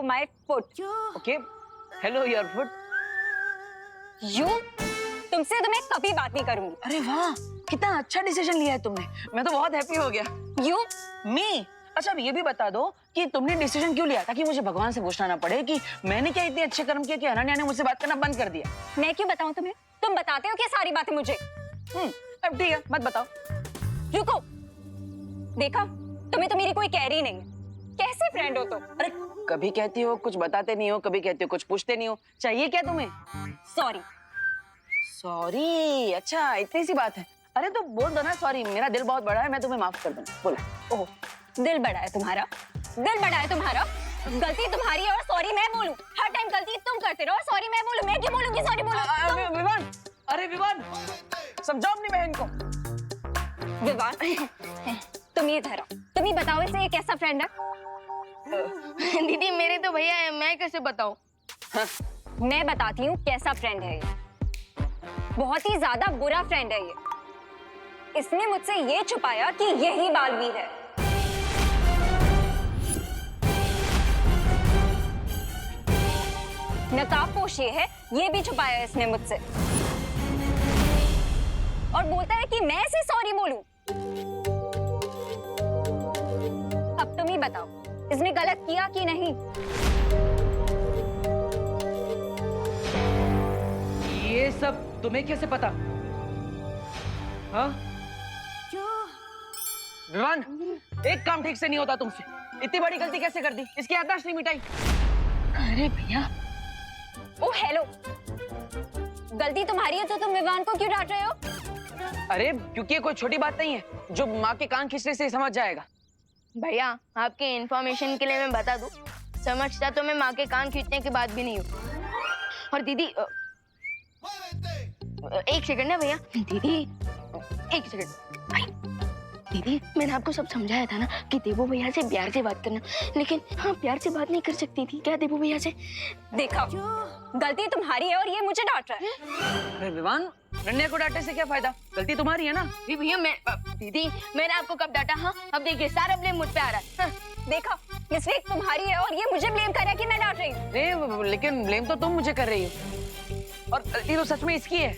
My foot. Okay, hello your foot. You, तुमसे तो मैं कभी बात नहीं करूंगी। अरे वाह, कितना अच्छा डिसीजन लिया है तुमने। मैं तो बहुत हैप्पी हो गया। यू, मी, अच्छा अब ये भी बता दो कि तुमने डिसीजन क्यों लिया, ताकि मुझे भगवान से पूछना ना पड़े कि मैंने क्या इतने अच्छे कर्म किए कि अनन्या ने मुझसे बात करना बंद कर दिया। मैं क्यों बताऊं तुम्हें? तुम बताते हो क्या सारी बातें मुझे? अब ठीक है, मत बताओ। रुको, देखा, तुम्हें तो मेरी कोई कह रही नहीं है। कैसे फ्रेंड हो तुम? अरे कभी कहती हो कुछ बताते नहीं हो, कभी कहती हो कुछ पूछते नहीं हो, चाहिए क्या तुम्हें? सॉरी। सॉरी, अच्छा इतनी सी बात है। अरे तो बोल दो ना सॉरी, मेरा दिल बहुत बड़ा है, मैं तुम्हें माफ कर दूंगा। बोलो। ओह, दिल बड़ा है तुम्हारा? दिल बड़ा है तुम्हारा? गलती तुम्हारी है और सॉरी मैं बोलूं? हर टाइम गलती तुम करते रहो और सॉरी मैं बोलूं? मैं क्यों बोलूंगी सॉरी बोलूं? विवान, अरे विवान, समझाओ अपनी बहन को। विवान, तुम ये धरो, तुम ही बताओ इसे ये कैसा फ्रेंड है? दीदी मेरे तो भैया है, मैं कैसे बताऊं? हाँ। मैं बताती हूँ कैसा फ्रेंड है ये। बहुत ही ज्यादा बुरा फ्रेंड है ये। इसने मुझसे ये छुपाया कि यही बालवीर है। नकाबपोश ये है, ये भी छुपाया इसने मुझसे। और बोलता है कि मैं इसे सॉरी बोलूं। अब तुम ही बताओ, इसने गलत किया कि नहीं? ये सब तुम्हें कैसे पता? हाँ? विवान, एक काम ठीक से नहीं होता तुमसे। इतनी बड़ी गलती कैसे कर दी? इसकी याददाश्त नहीं मिटाई। अरे भैया, ओ हेलो, गलती तुम्हारी है तो तुम विवान को क्यों डांट रहे हो? अरे क्योंकि ये कोई छोटी बात नहीं है जो माँ के कान खींचने से ही समझ जाएगा। भैया आपके इंफॉर्मेशन के लिए मैं बता दूं, समझता तो मैं माँ के कान खींचने की बात भी नहीं हूँ। और दीदी एक सेकंड ना भैया, दीदी एक सेकंड। भाई दीदी, मैंने आपको सब समझाया था ना कि देवू भैया से प्यार से बात करना, लेकिन हाँ प्यार से बात नहीं कर सकती थी क्या देवू भैया से? देखा, गलती तुम्हारी है और ये मुझे डांट रहा है। अरे विवान, रन्या को डांटने से क्या फायदा? गलती तुम्हारी है ना। भैया मैं दीदी मैंने आपको कब डांटा? हाँ अब देखिए सारा ब्लेम मुझ पे आ रहा है। हाँ। देखा, मिस्टेक तुम्हारी है और ये मुझे ब्लेम कर रहा है कि मैं डांट रही हूँ। लेकिन ब्लेम तो तुम मुझे कर रही हो और गलती तो सच में इसकी है।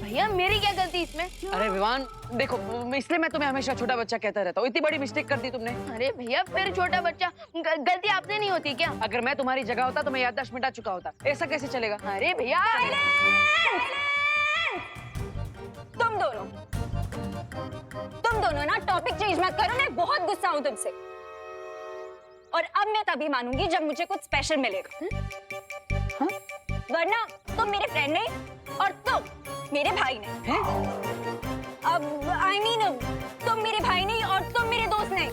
भैया मेरी क्या गलती इसमें? अरे विवान देखो, इसलिए मैं तुम्हें हमेशा छोटा बच्चा कहता रहता हूँ। इतनी बड़ी मिस्टेक कर दी तुमने। अरे भैया फिर छोटा बच्चा, गलती आपसे नहीं होती क्या? अगर मैं तुम्हारी जगह होता तो मैं याददाश्त मिटा चुका होता। ऐसा कैसे चलेगा? अरे भैया तुम दोनों ना टॉपिक चेंज मत करो, मैं बहुत गुस्सा हूँ तुमसे। और अब मैं तभी मानूंगी जब मुझे कुछ स्पेशल मिलेगा। हाँ? वरना तुम मेरे फ्रेंड नहीं और तुम मेरे भाई नहीं। अब आई मीन तुम मेरे भाई नहीं और तुम मेरे दोस्त नहीं।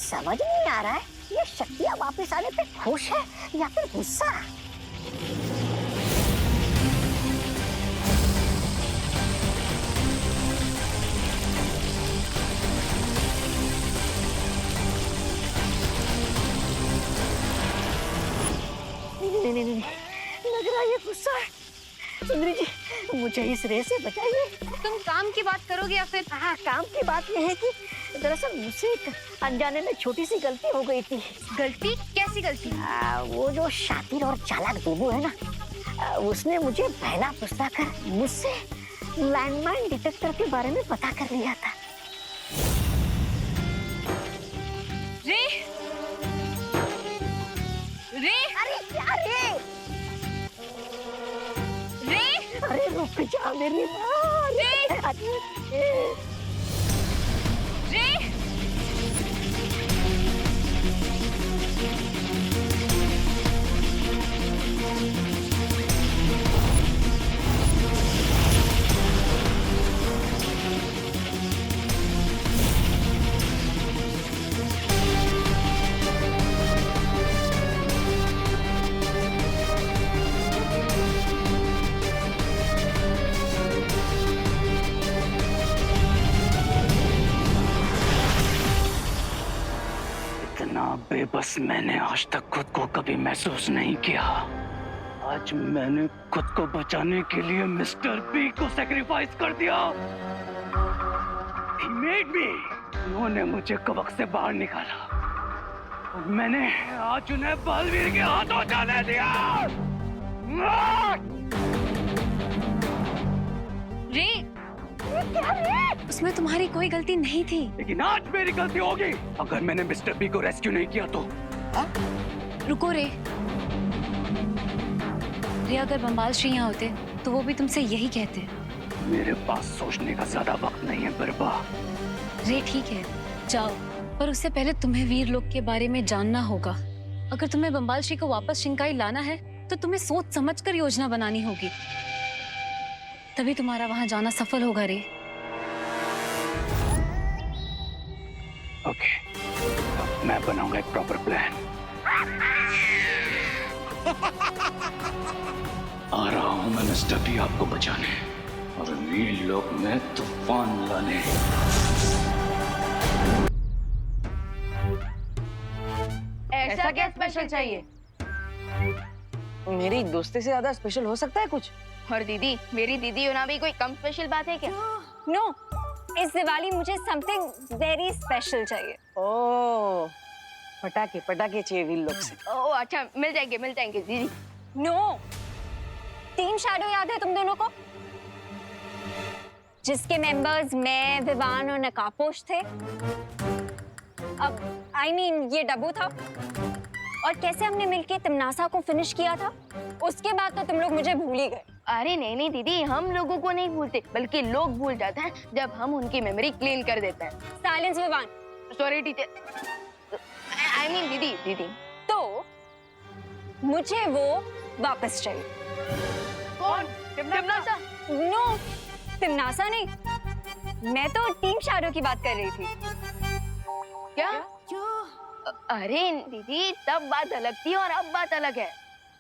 समझ नहीं आ रहा है, ये शक्तियाँ वापस आने पे खुश है या फिर गुस्सा? नहीं, लग रहा है ये गुस्सा है। सुंदरी जी, मुझे इस रेस से बचाइए। तुम काम की बात करोगे या फिर? हाँ, काम की बात यह है कि दरअसल मुझसे एक अनजाने में छोटी सी गलती हो गई थी। गलती? कैसी गलती? वो जो शातिर और चालाक देवू है ना, उसने मुझे पहला पुस्ता कर मुझसे लैंडमाइन डिटेक्टर के बारे में पता कर लिया था। रे रे अरे क्या रे? रे अरे रुक जा मेरी माँ। रे इतना बेबस मैंने आज तक खुद को कभी महसूस नहीं किया। आज मैंने खुद को बचाने के लिए मिस्टर बी को सैक्रिफाइस कर दिया। He made me। उन्होंने मुझे कवक से बाहर निकाला और मैंने आज उन्हें बलवीर के हाथों जाने दिया। उसमें तुम्हारी कोई गलती नहीं थी। लेकिन आज मेरी गलती होगी अगर मैंने मिस्टर बी को रेस्क्यू नहीं किया तो। रुको रे, अगर बम्बाल श्री यहाँ होते तो वो भी तुमसे यही कहते। मेरे पास सोचने का ज्यादा वक्त नहीं है बिरबा। रे ठीक है, जाओ, पर उससे पहले तुम्हें वीर लोक के बारे में जानना होगा। अगर तुम्हें बम्बाल श्री को वापस शिंकाई लाना है तो तुम्हें सोच समझकर योजना बनानी होगी, तभी तुम्हारा वहां जाना सफल होगा रे। ओके, मैं बनाऊंगा एक प्रॉपर प्लान। आ रहा हूं मैं मिस्टर बी आपको बचाने और वीर लोक में तूफान लाने। ऐसा क्या स्पेशल चाहिए? मेरी दोस्ती से ज्यादा स्पेशल हो सकता है कुछ? और दीदी, मेरी दीदी होना भी कोई कम स्पेशल बात है क्या? नो, इस दिवाली मुझे समथिंग वेरी स्पेशल चाहिए। ओह, पटाखे पटाखे चाहिए वीर लोक से। ओह अच्छा, मिल जाएंगे दीदी। नो, 3 शैडो याद है तुम दोनों को, जिसके मेंबर्स मैं, विवान और नकाबपोश थे। अब I mean, ये डब्बू था और कैसे हमने मिलके तिमनासा को फिनिश किया था, उसके बाद तो तुम लोग मुझे भूल ही गए। अरे नहीं दीदी, हम लोगों को नहीं भूलते, बल्कि लोग भूल जाते हैं जब हम उनकी मेमोरी क्लीन कर देते हैं। Silence Vivaan. Sorry teacher, I mean दीदी। तो मुझे वो वापस चाहिए। कौन? तिमनासा? नो, तिमनासा नहीं, मैं तो टीम शैडो की बात कर रही थी। क्या? अरे दीदी, तब बात अलग थी और अब बात अलग है।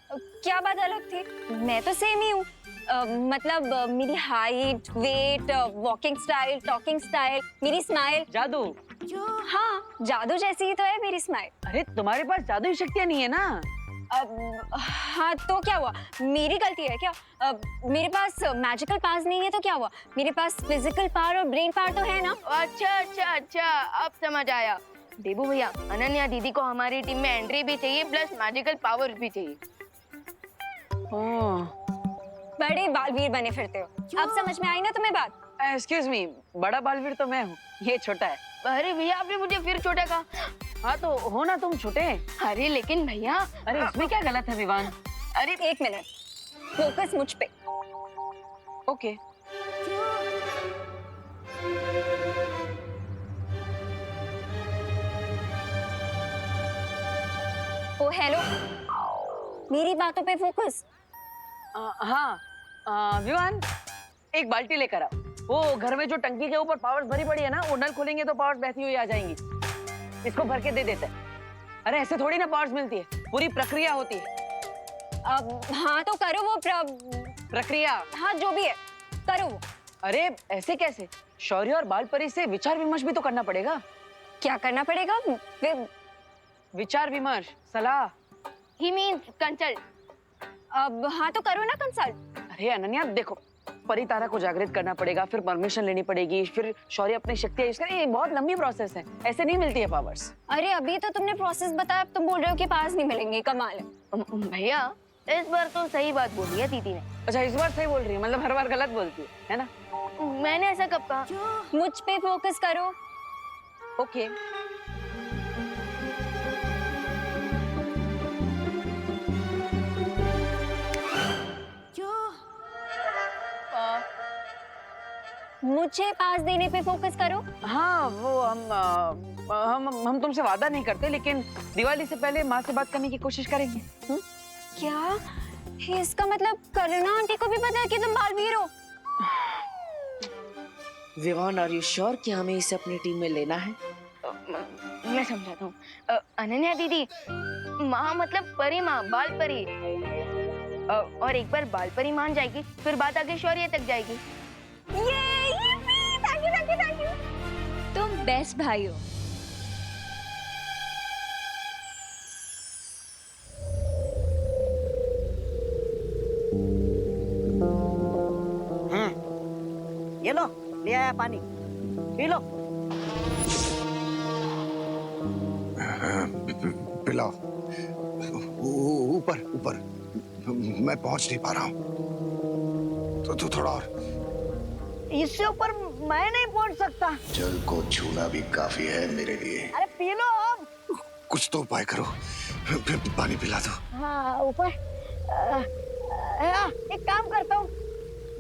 क्या बात अलग थी? मैं तो सेम ही हूँ। मतलब मेरी height, weight, walking style, talking style, मेरी स्माइल। जादू? हाँ, जादू जैसी ही तो है मेरी स्माइल। अरे तुम्हारे पास जादुई शक्तियां नहीं है ना? हाँ तो क्या हुआ, मेरी गलती है क्या? मेरे पास मैजिकल पावर्स नहीं है तो क्या हुआ, मेरे पास फिजिकल पावर और ब्रेन पावर तो है ना। अच्छा, अब समझ आया। देबू भैया, अनन्या दीदी को हमारी टीम में एंट्री भी चाहिए, प्लस मैजिकल पावर्स भी चाहिए। बड़े बालवीर बने फिरते हो, अब समझ में आई ना तुम्हें बात? एक्सक्यूज मी, बड़ा बालवीर तो मैं हूँ, ये छोटा है। अरे भैया, आपने मुझे फिर छोटा कहा। हाँ तो हो ना तुम छोटे। अरे लेकिन भैया, अरे इसमें क्या गलत है विवान? अरे एक मिनट, फोकस मुझ पे। ओके। ओ हेलो, मेरी बातों पे फोकस। हाँ विवान, एक बाल्टी लेकर आओ। वो घर में जो टंकी के ऊपर पावर्स भरी पड़ी है ना, वो नल खोलेंगे तो पावर्स बहती हुई आ जाएंगी। इसको भर के दे देते हैं। अरे ऐसे थोड़ी ना पावर्स मिलती है, पूरी प्रक्रिया होती है। अब हाँ तो करो वो प्रक्रिया। हाँ जो भी है करो वो। अरे ऐसे कैसे? शौर्य और बाल परी से विचार विमर्श भी तो करना पड़ेगा। क्या करना पड़ेगा? विचार विमर्श, सलाह। ही मीन्स कंसल्ट। अब हाँ तो करो ना कंसल्ट। अरे अनन्या देखो, परी तारा को जागृत करना पड़ेगा, फिर परमिशन लेनी पड़ेगी, फिर शौर्य अपनी शक्तियां यूज करे। ये बहुत लंबी प्रोसेस है, ऐसे नहीं मिलती है पावर्स। अरे अभी तो तुमने प्रोसेस बताया, अब तुम बोल रहे हो कि पास नहीं मिलेंगे। कमाल है। भैया, इस बार तो सही बात बोली है दीदी ने। अच्छा इस बार सही बोल रही है, मतलब हर बार गलत बोलती है ना? मैंने ऐसा कब कहा? मुझ पे फोकस करो। ओके। मुझे पास देने पे फोकस करो। हाँ वो हम तुमसे वादा नहीं करते, लेकिन दिवाली से पहले माँ से बात करने की कोशिश करेंगे। क्या इसका मतलब करुणा आंटी को भी पता है कि तुम बालवीर हो? विवान, आर यू श्योर कि हमें इसे अपनी टीम में लेना है? मैं समझाता हूँ। अनन्या दीदी, माँ मतलब परी माँ, बाल परी। और एक बार बाल परी मान जाएगी फिर बात आगे शौर्य तक जाएगी। ये thank you thank you thank you. तुम बेस्ट भाई हो। ये लो, ले आया पानी, पी लो। पिलाओ। ऊपर ऊपर, मैं पहुंच नहीं पा रहा हूँ। तो थोड़ा और। इससे ऊपर मैं नहीं पहुंच सकता। जल को छूना भी काफी है मेरे लिए। अरे पी लो अब। कुछ तो उपाय करो, पानी पिला दो। हाँ ऊपर। एक काम करता हूँ,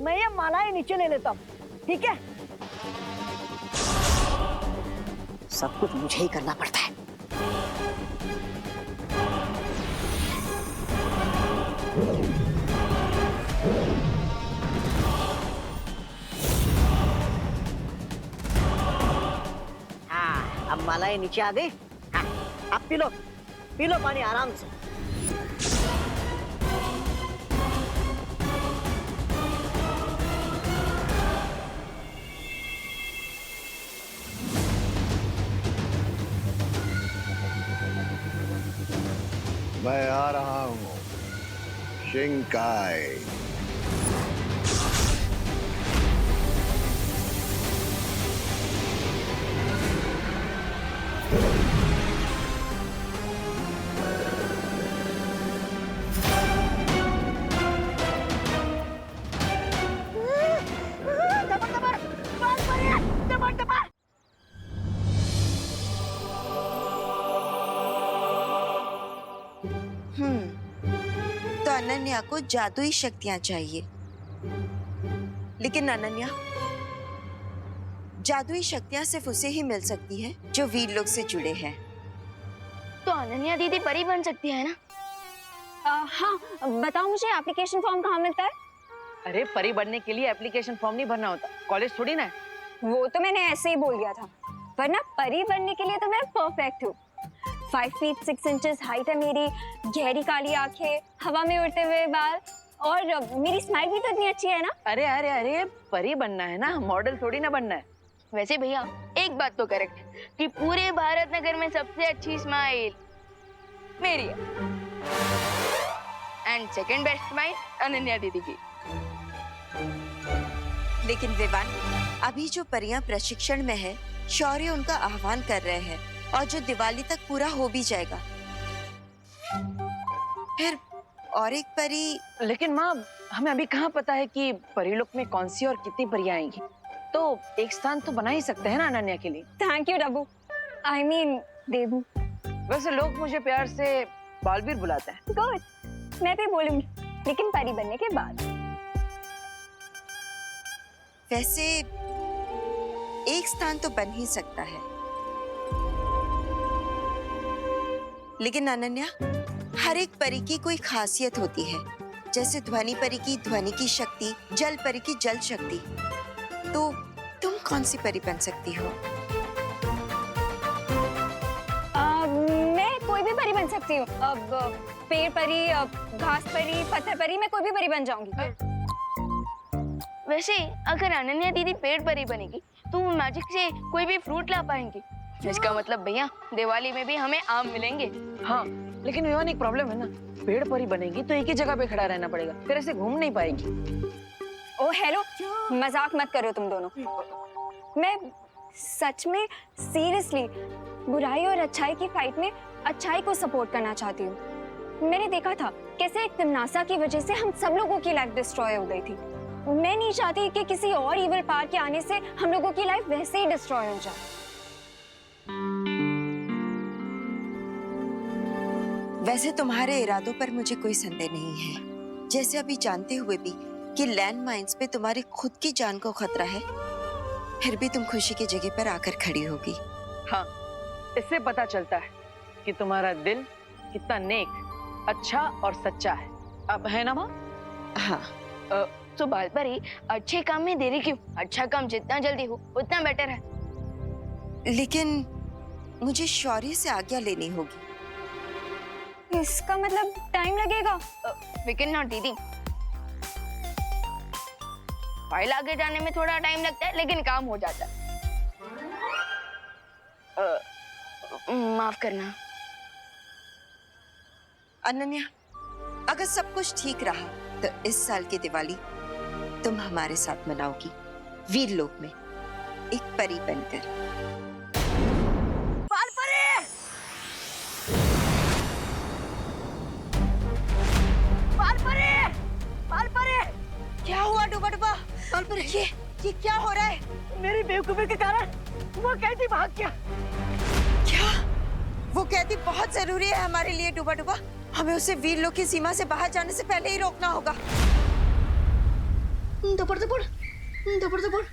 मैं ये मालाएं नीचे ले लेता हूँ, ठीक है? सब कुछ मुझे ही करना पड़ता है। हाँ, अब मालाएं नीचे आ गई। हाँ, अब पी लो पानी आराम से। मैं आ रहा हूँ, शिंकाई। तो अनन्या को जादुई शक्तियां चाहिए, लेकिन अनन्या, जादुई शक्तियां सिर्फ उसे ही मिल सकती है जो वीर लोग से जुड़े हैं। तो अनन्या दीदी परी बन सकती है ना? हाँ, बताओ मुझे एप्लीकेशन फॉर्म कहाँ मिलता है? अरे परी बनने के लिए एप्लीकेशन फॉर्म नहीं भरना होता, कॉलेज थोड़ी ना है। वो तो मैंने ऐसे ही बोल दिया था, वरना परी बनने के लिए तो मैं परफेक्ट हूँ। 5 feet 6 inches हाइट है मेरी, गहरी काली आंखें, हवा में उड़ते हुए बाल, और मेरी स्माइल भी तो इतनी अच्छी है ना। अरे अरे अरे, परी बनना है ना, मॉडल थोड़ी ना बनना है। वैसे भैया एक बात तो करेक्ट है कि पूरे भारत नगर में सबसे अच्छी स्माइल मेरी है, and second best smile Ananya दीदी की। लेकिन विवान, अभी जो परियां प्रशिक्षण में है, शौर्य उनका आह्वान कर रहे हैं, और जो दिवाली तक पूरा हो भी जाएगा। फिर और एक परी। लेकिन माँ, हमें अभी कहाँ पता है कि परीलोक में कौन सी और कितनी परियां आएंगी, तो एक स्थान तो बना ही सकते हैं ना अनन्या के लिए। Thank you Dabbu, I mean Debu. वैसे लोग मुझे प्यार से बालवीर बुलाते हैं। गुड, मैं भी बोलूंगी, लेकिन परी बनने के बाद। वैसे एक स्थान तो बन ही सकता है, लेकिन अनन्या, हर एक परी की कोई खासियत होती है। जैसे ध्वनि परी की शक्ति, जल परी की जल शक्ति। तो तुम कौन सी परी बन सकती हो? मैं कोई भी परी बन सकती हूँ। अब पेड़ परी, घास परी, पत्थर परी, मैं कोई भी परी बन जाऊंगी। वैसे अगर अनन्या दीदी पेड़ परी बनेगी तो वो मैजिक से कोई भी फ्रूट ला पाएंगी। इसका मतलब भैया दिवाली में भी हमें आम मिलेंगे। हाँ, लेकिन विवान एक प्रॉब्लम है ना, पेड़ परी बनेगी तो एक ही जगह पे खड़ा रहना पड़ेगा, फिर ऐसे घूम नहीं पाएगी। ओ हेलो, मजाक मत करो तुम दोनों। मैं सच में सीरियसली बुराई और अच्छाई की फाइट में अच्छाई को सपोर्ट करना चाहती हूँ। मैंने देखा था कैसे एक तिमनासा की वजह से हम सब लोगों की लाइफ डिस्ट्रॉय हो गई थी। मैं नहीं चाहती कि किसी और इविल पावर के आने से हम लोगों की लाइफ वैसे ही डिस्ट्रॉय हो जाए। वैसे तुम्हारे इरादों पर मुझे कोई संदेह नहीं है, जैसे अभी जानते हुए भी कि लैंड माइंस पे तुम्हारी खुद की जान को खतरा है, फिर भी तुम खुशी की जगह पर आकर खड़ी होगी। हाँ, इससे पता चलता है कि तुम्हारा दिल कितना नेक, अच्छा और सच्चा है। अब है ना माँ? हाँ। तो बाल परी, अच्छे काम में देरी क्यों? अच्छा काम जितना जल्दी हो उतना बेटर है। लेकिन मुझे शौर्य से आज्ञा लेनी होगी। इसका मतलब टाइम लगेगा? लेकिन ना दीदी, फाइल आगे जाने में थोड़ा टाइम लगता है लेकिन काम हो जाता है। माफ करना अनन्या, अगर सब कुछ ठीक रहा तो इस साल की दिवाली तुम हमारे साथ मनाओगी, वीरलोक में एक परी बनकर। क्या हुआ डूबा डूबा? ये क्या हो रहा है? मेरी बेवकूफी के कारण वो कैदी भाग गया। क्या? वो कैदी बहुत जरूरी है हमारे लिए डूबा डूबा। हमें उसे वीरलोक की सीमा से बाहर जाने से पहले ही रोकना होगा। दबड़ दबड़ दबड़ दबड़।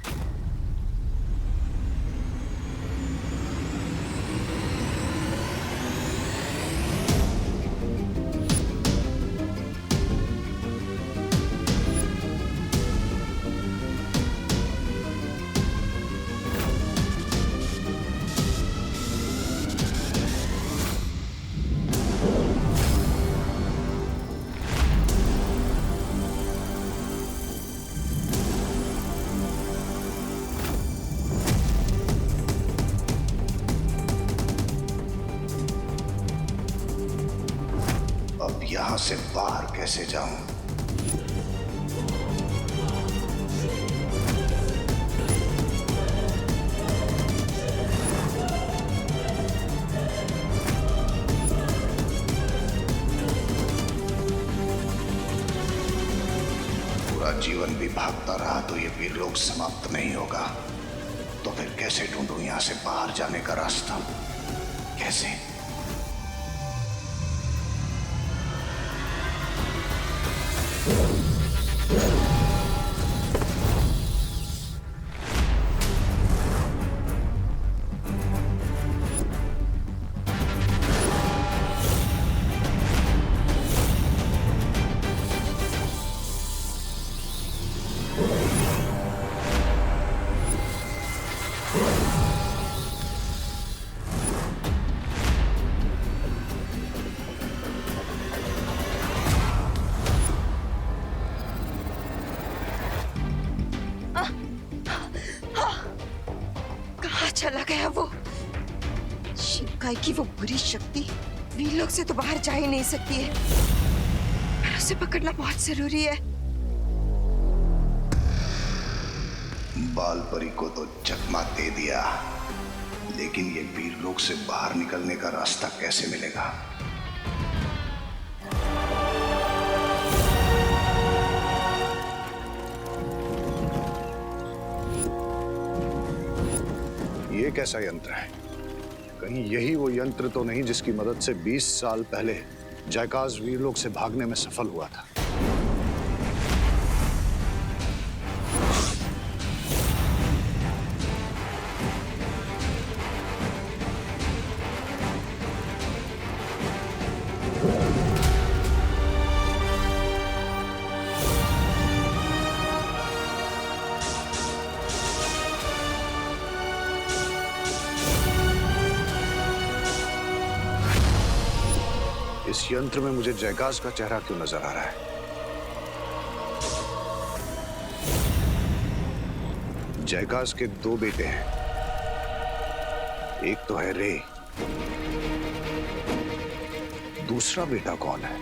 अब यहां से बाहर कैसे जाऊं? पूरा जीवन भी भागता रहा तो ये वीरलोक समाप्त नहीं होगा। तो फिर कैसे ढूंढूं यहां से बाहर जाने का रास्ता? कैसे? कहाँ चला गया वो? शिवकाई की वो बुरी शक्ति वीरलोक से तो बाहर जा ही नहीं सकती है। पर उसे पकड़ना बहुत जरूरी है। बाल परी को तो चकमा दे दिया, लेकिन ये वीरलोक से बाहर निकलने का रास्ता कैसे मिलेगा? ये कैसा यंत्र है? कहीं यही वो यंत्र तो नहीं जिसकी मदद से 20 साल पहले जयकाज वीरलोक से भागने में सफल हुआ था? इस यंत्र में मुझे जयकाज का चेहरा क्यों नजर आ रहा है? जयकाज के 2 बेटे हैं। एक तो है रे, दूसरा बेटा कौन है?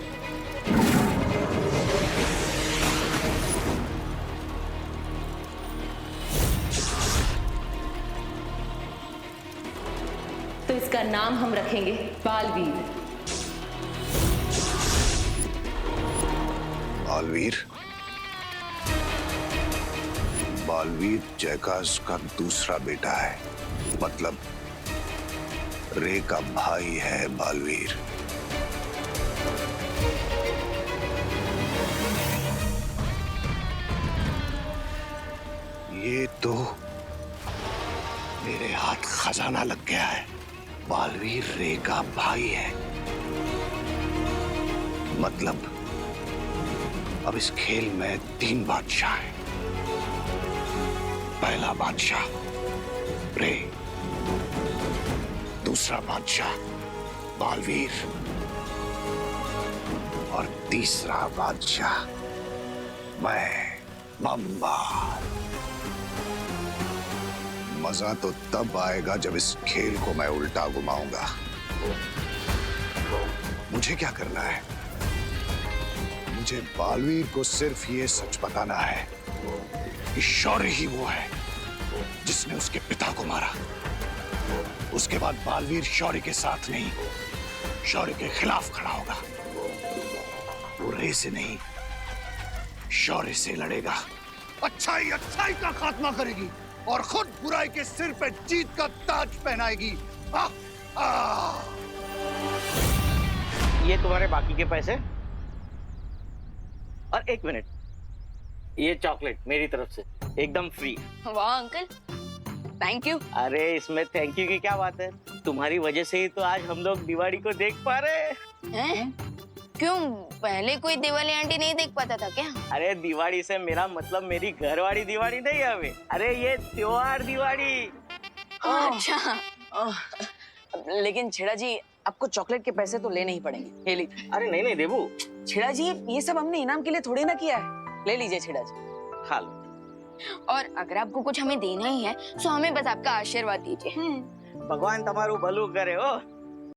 तो इसका नाम हम रखेंगे बालवीर। बालवीर? बालवीर जयकाज का दूसरा बेटा है, मतलब रे का भाई है बालवीर। लग गया है। बालवीर रे का भाई है। मतलब अब इस खेल में 3 बादशाह हैं। पहला बादशाह रे, दूसरा बादशाह बालवीर और तीसरा बादशाह मैं बम्बाल। मजा तो तब आएगा जब इस खेल को मैं उल्टा घुमाऊंगा। मुझे क्या करना है? मुझे बालवीर को सिर्फ ये सच बताना है कि शौर्य ही वो है जिसने उसके पिता को मारा। उसके बाद बालवीर शौर्य के साथ नहीं, शौर्य के खिलाफ खड़ा होगा। वो रे से नहीं, शौर्य से लड़ेगा। अच्छाई अच्छाई का खात्मा करेगी और खुद बुराई के सिर पे जीत का ताज पहनाएगी। ये तुम्हारे बाकी के पैसे और 1 मिनट, ये चॉकलेट मेरी तरफ से एकदम फ्री। वाह अंकल, थैंक यू। अरे इसमें थैंक यू की क्या बात है? तुम्हारी वजह से ही तो आज हम लोग दिवाली को देख पा रहे हैं? क्यों, पहले कोई दिवाली आंटी नहीं देख पाता था क्या? अरे दिवाली से मेरा मतलब मेरी घरवाली दिवाली नहीं है हमें। अरे ये त्योहार दिवाली। अच्छा। लेकिन छेड़ा जी, आपको चॉकलेट के पैसे तो लेने ही पड़ेंगे। ये लीजिए। अरे नहीं नहीं देबू, छेड़ा जी ये सब हमने इनाम के लिए थोड़ी ना किया है। ले लीजिए छेड़ा जी। खा लो। और अगर आपको कुछ हमें देना ही है तो हमें बस आपका आशीर्वाद दीजिए। भगवान तुम्हारू भलू करे हो।